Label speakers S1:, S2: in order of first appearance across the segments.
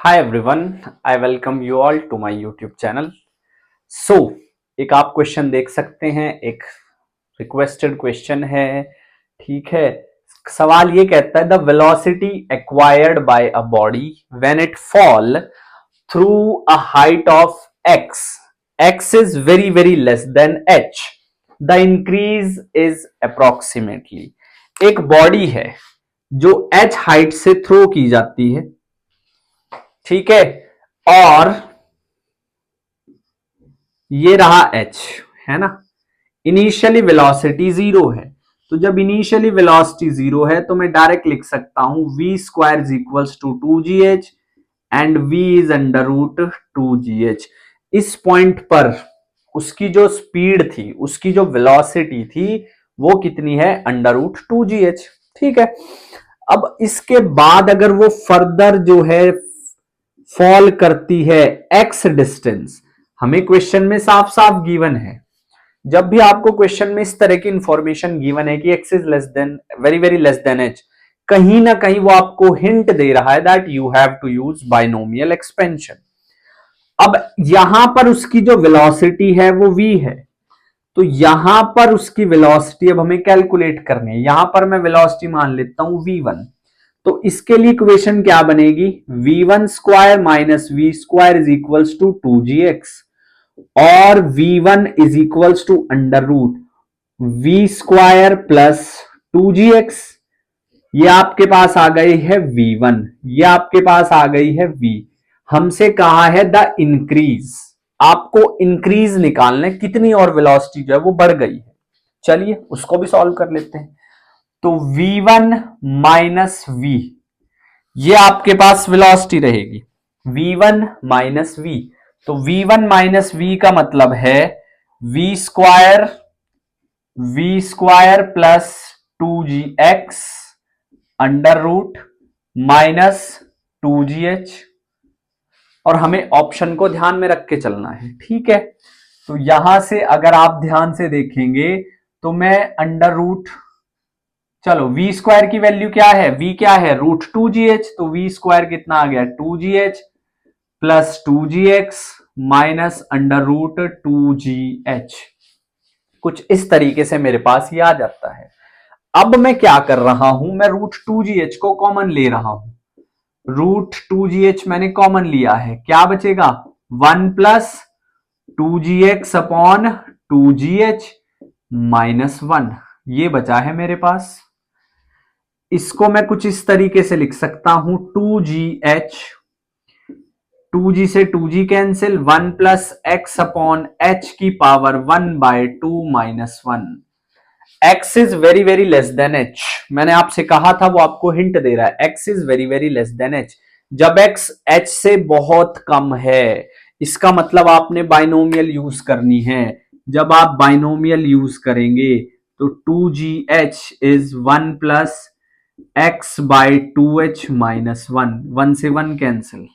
S1: Hi everyone, I welcome you all to my YouTube channel. So, एक आप question देख सकते हैं, एक रिक्वेस्टेड क्वेश्चन है, ठीक है। सवाल ये कहता है the velocity acquired by a body when it fall through a height of x, x is very very less than h, the increase is approximately. एक बॉडी है जो h हाइट से थ्रो की जाती है, ठीक है, और ये रहा h, है ना। इनिशियली वेलोसिटी जीरो है, तो जब इनिशियली वेलोसिटी जीरो है तो मैं डायरेक्ट लिख सकता हूं v square is equals to 2gh and v is under root 2gh। इस पॉइंट पर उसकी जो स्पीड थी, उसकी जो वेलोसिटी थी, वो कितनी है? अंडर रूट 2gh, ठीक है। अब इसके बाद अगर वो फर्दर जो है फॉल करती है x डिस्टेंस, हमें क्वेश्चन में साफ साफ गिवन है, जब भी आपको क्वेश्चन में इस तरह की इंफॉर्मेशन गिवन है कि x is less than very very less than h, कहीं ना कहीं वो आपको हिंट दे रहा है that you have to use binomial expansion. अब यहां पर उसकी जो वेलोसिटी है वो v है, तो यहां पर उसकी वेलोसिटी अब हमें कैलकुलेट करनी है। यहां पर मैं वेलोसिटी मान लेता हूं v1, तो इसके लिए इक्वेशन क्या बनेगी? v1 square minus v square is equals to 2gx, और v1 is equals to under root v square plus 2gx। ये आपके पास आ गई है v1, ये आपके पास आ गई है v। हमसे कहा है द इंक्रीज, आपको इंक्रीज निकालना है, कितनी और वेलोसिटी जो है वो बढ़ गई है। चलिए उसको भी सॉल्व कर लेते हैं। तो v1 माइनस v, ये आपके पास वेलोसिटी रहेगी v1 माइनस v। तो v1 माइनस v का मतलब है v square plus 2gx under root minus 2gh, और हमें ऑप्शन को ध्यान में रख के चलना है, ठीक है। तो यहां से अगर आप ध्यान से देखेंगे तो मैं अंडर रूट, चलो v स्क्वायर की वैल्यू क्या है? v क्या है? रूट 2gh, तो v स्क्वायर कितना आ गया? 2gh plus 2gx minus under root 2gh। कुछ इस तरीके से मेरे पास ये आ जाता है। अब मैं क्या कर रहा हूं? मैं रूट 2gh को कॉमन ले रहा हूं। रूट 2gh मैंने कॉमन लिया है, क्या बचेगा? 1 plus 2gx upon 2gh minus 1, ये बचा है मेरे पास। इसको मैं कुछ इस तरीके से लिख सकता हूं 2gh, 2g से 2g cancel, 1 plus x upon h की power 1 by 2 minus 1। x is very very less than h, मैंने आपसे कहा था, वो आपको हिंट दे रहा है, x is very very less than h। जब x h से बहुत कम है, इसका मतलब आपने बाइनोमियल यूज करनी है। जब आप बाइनोमियल यूज करेंगे तो 2gh is 1 plus x by 2h minus 1, 1 से 1 कैंसिल,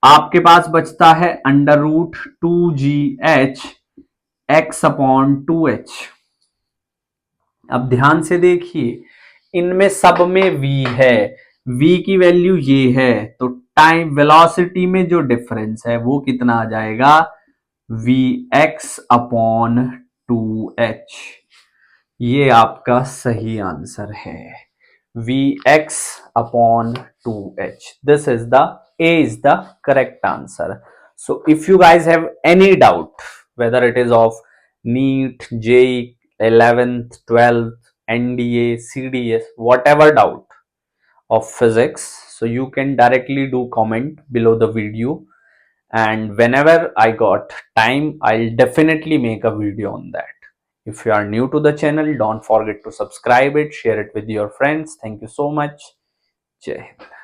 S1: आपके पास बचता है under root 2gh x upon 2h। अब ध्यान से देखिए, इनमें सब में v है, v की वैल्यू ये है, तो टाइम वेलोसिटी में जो डिफरेंस है वो कितना आ जाएगा? vx upon 2h। ये आपका सही आंसर है, vx upon 2h. This is the A is the correct answer. So if you guys have any doubt, whether it is of NEET, JEE, 11th, 12th, NDA, CDS, whatever doubt of physics, so you can directly do comment below the video, and whenever I got time, I'll definitely make a video on that. If you are new to the channel, don't forget to subscribe it, share it with your friends. Thank you so much. Jai Hind.